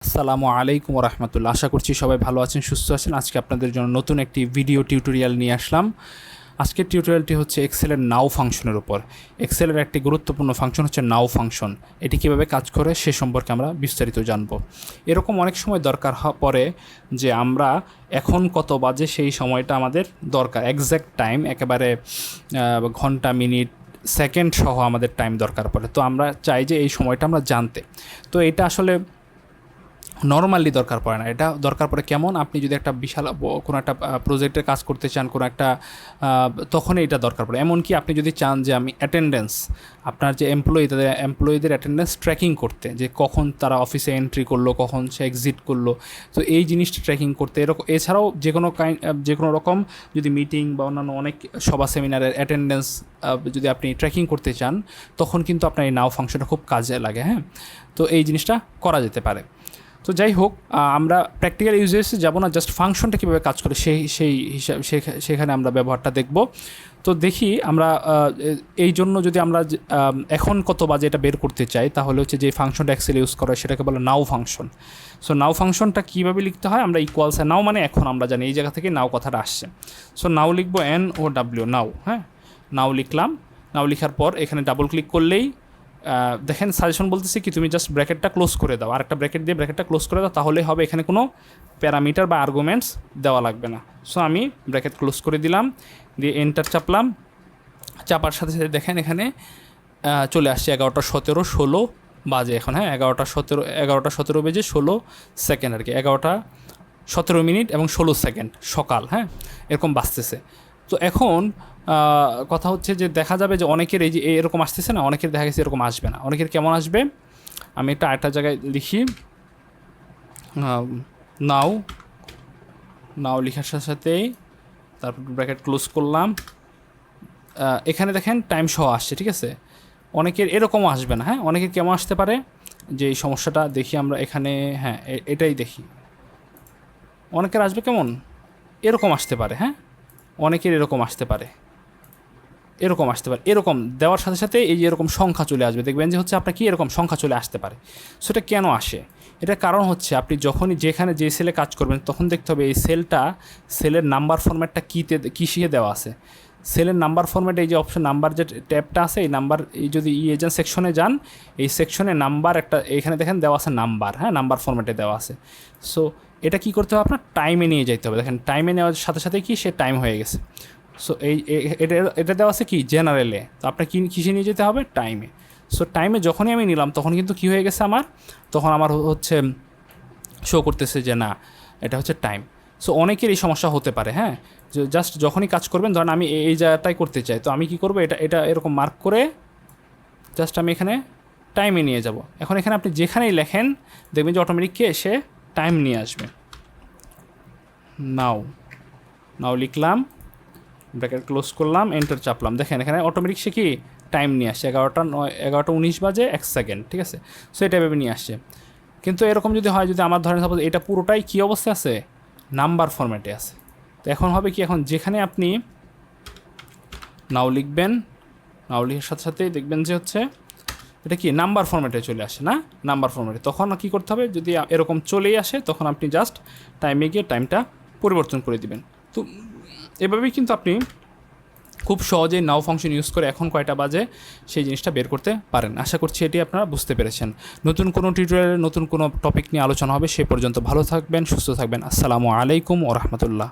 আসসালামু আলাইকুম রহমতুল্লাহ। আশা করছি সবাই ভালো আছেন, সুস্থ আছেন। আজকে আপনাদের জন্য নতুন একটি ভিডিও টিউটোরিয়াল নিয়ে আসলাম। আজকের টিউটোরিয়ালটি হচ্ছে এক্সেলের নাও ফাংশনের উপর। এক্সেলের একটি গুরুত্বপূর্ণ ফাংশন হচ্ছে নাও ফাংশন। এটি কীভাবে কাজ করে সে সম্পর্কে আমরা বিস্তারিত জানব। এরকম অনেক সময় দরকার পড়ে যে আমরা এখন কত বাজে সেই সময়টা আমাদের দরকার, এক্স্যাক্ট টাইম, একেবারে ঘন্টা, মিনিট, সেকেন্ড সহ আমাদের টাইম দরকার পড়ে। তো আমরা চাই যে এই সময়টা আমরা জানতে। তো এটা আসলে নর্মালি দরকার পড়ে না। এটা দরকার পড়ে কেমন, আপনি যদি একটা বিশাল কোনো একটা প্রজেক্টের কাজ করতে চান, কোনো একটা তখনই এটা দরকার পড়ে। এমনকি আপনি যদি চান যে আমি অ্যাটেন্ডেন্স, আপনার যে এমপ্লয়ীদের অ্যাটেন্ডেন্স ট্র্যাকিং করতে, যে কখন তারা অফিসে এন্ট্রি করলো, কখন সে এক্সিট করলো, তো এই জিনিসটা ট্র্যাকিং করতে এরকম। এছাড়াও যে কোনো রকম যদি মিটিং বা অন্যান্য অনেক সভা সেমিনারের অ্যাটেন্ডেন্স যদি আপনি ট্র্যাকিং করতে চান, তখন কিন্তু আপনার এই নাও ফাংশনটা খুব কাজে লাগে। হ্যাঁ, তো এই জিনিসটা করা যেতে পারে। তো যাই হোক, আমরা প্র্যাকটিক্যাল ইউজেসে যাব না, জাস্ট ফাংশনটা কীভাবে কাজ করে সেই হিসাব সেখানে আমরা ব্যবহারটা দেখব। তো দেখি আমরা এই জন্য যদি আমরা এখন কত বাজে এটা বের করতে চাই, তাহলে হচ্ছে যে ফাংশনটা এক্সেল ইউজ করা সেটাকে বলে নাও ফাংশন। সো নাও ফাংশনটা কীভাবে লিখতে হয়, আমরা ইকুয়ালস নাও মানে এখন আমরা জানি, এই জায়গা থেকে নাও কথাটা আসছে। সো নাও লিখবো NOW, নাও। হ্যাঁ, নাও লিখলাম। নাও লেখার পর এখানে ডাবল ক্লিক করলেই দেখেন সাজেশন বলতেছে কি, তুমি জাস্ট ব্র্যাকেটটা ক্লোজ করে দাও, আর একটা ব্র্যাকেট দিয়ে ব্র্যাকেটটা ক্লোজ করে দাও, তাহলেই হবে। এখানে কোনো প্যারামিটার বা আর্গুমেন্টস দেওয়া লাগবে না। সো আমি ব্র্যাকেট ক্লোজ করে দিলাম, দিয়ে এন্টার চাপলাম। চাপার সাথে সাথে দেখেন এখানে চলে আসছে 11:17, 16 বাজে এখন। হ্যাঁ, 11:17 বেজে 16 সেকেন্ড আর কি, 11:17 এবং 16 সেকেন্ড সকাল। হ্যাঁ, এরকম বাজতেছে। তো এখন কথা হচ্ছে যে দেখা যাবে যে অনেকের এই যে এরকম আসতেছে না, অনেকের দেখা গেছে এরকম আসবে না। অনেকের কেমন আসবে, আমি এটা আরেকটা জায়গায় লিখি। নাও লেখার সাথে সাথেই তারপর ব্র্যাকেট ক্লোজ করলাম। এখানে দেখেন টাইম সহ আসছে, ঠিক আছে। অনেকের এরকমও আসবে না। হ্যাঁ, অনেকের কেমন আসতে পারে, যে এই সমস্যাটা দেখি আমরা এখানে। হ্যাঁ, এটাই দেখি। অনেকের আসবে কেমন, এরকম আসতে পারে। হ্যাঁ, অনেকের এরকম আসতে পারে, এরকম দেওয়ার সাথে সাথে এই যে এরকম সংখ্যা চলে আসবে, দেখবেন যে হচ্ছে আপনার কি এরকম সংখ্যা চলে আসতে পারে। সেটা কেন আসে, এটার কারণ হচ্ছে আপনি যখনই যেখানে যে সেলে কাজ করবেন, তখন দেখতে হবে এই সেলের নাম্বার ফরম্যাটটা কিসে দেওয়া আছে। সেলের নাম্বার ফরম্যাটে এই যে অপশন নাম্বার যে ট্যাবটা আছে, এই নাম্বার, এই যদি এজেন্ট সেকশনে যান, এই সেকশনে নাম্বার একটা এখানে দেখেন দেওয়া আছে নাম্বার। হ্যাঁ, নাম্বার ফরম্যাটে দেওয়া আছে। সো এটা কী করতে হবে, আপনার টাইমে নিয়ে যেতে হবে। দেখেন টাইমে নেওয়ার সাথে সাথে কি সে টাইম হয়ে গেছে। সো এটা দেওয়া আছে কি জেনারেলে, তো আপনার কিসে নিয়ে যেতে হবে, টাইমে। সো টাইমে যখনই আমি নিলাম, তখন কিন্তু কী হয়ে গেছে তখন আমার হচ্ছে শো করতেছে যে না, এটা হচ্ছে টাইম। সো অনেকের এই সমস্যা হতে পারে। হ্যাঁ, জাস্ট যখনই কাজ করবেন, ধরেন আমি এই জায়গাটাই করতে চাই, তো আমি কি করবো, এটা এরকম মার্ক করে জাস্ট আমি এখানে টাইমে নিয়ে যাব। এখন এখানে আপনি যেখানেই লেখেন, দেখবেন যে অটোমেটিক এসে টাইম নিয়ে আসবে। নাও লিখলাম, ব্র্যাকেট ক্লোজ করলাম, এন্টার চাপলাম। দেখেন এখানে অটোমেটিক সে কি টাইম নিয়ে আসছে, 11:19 বাজে 1 সেকেন্ড, ঠিক আছে। সো এটা ভেবে নিয়ে আসছে। কিন্তু এরকম যদি হয়, যদি আমার ধরেন সাপোজ এটা পুরোটাই কী অবস্থায় আছে, নাম্বার ফরম্যাটে আছে, তো এখন হবে কি, এখন যেখানে আপনি নাও লিখবেন, নাও লেখার সাথে সাথেই দেখবেন যে হচ্ছে এটা কি নাম্বার ফরম্যাটে চলে আসে না, নাম্বার ফরম্যাটে। তখন কী করতে হবে, যদি এরকম চলেই আসে, তখন আপনি জাস্ট টাইমে গিয়ে টাইমটা পরিবর্তন করে দিবেন। তো এভাবেই কিন্তু আপনি খুব সহজেই নাও ফাংশন ইউজ করে এখন কয়টা বাজে সেই জিনিসটা বের করতে পারেন। আশা করছি এটি আপনারা বুঝতে পেরেছেন। নতুন কোনো টিউটোরিয়ালে নতুন কোনো টপিক নিয়ে আলোচনা হবে। সে পর্যন্ত ভালো থাকবেন, সুস্থ থাকবেন। আসসালামু আলাইকুম ওয়া রাহমাতুল্লাহ।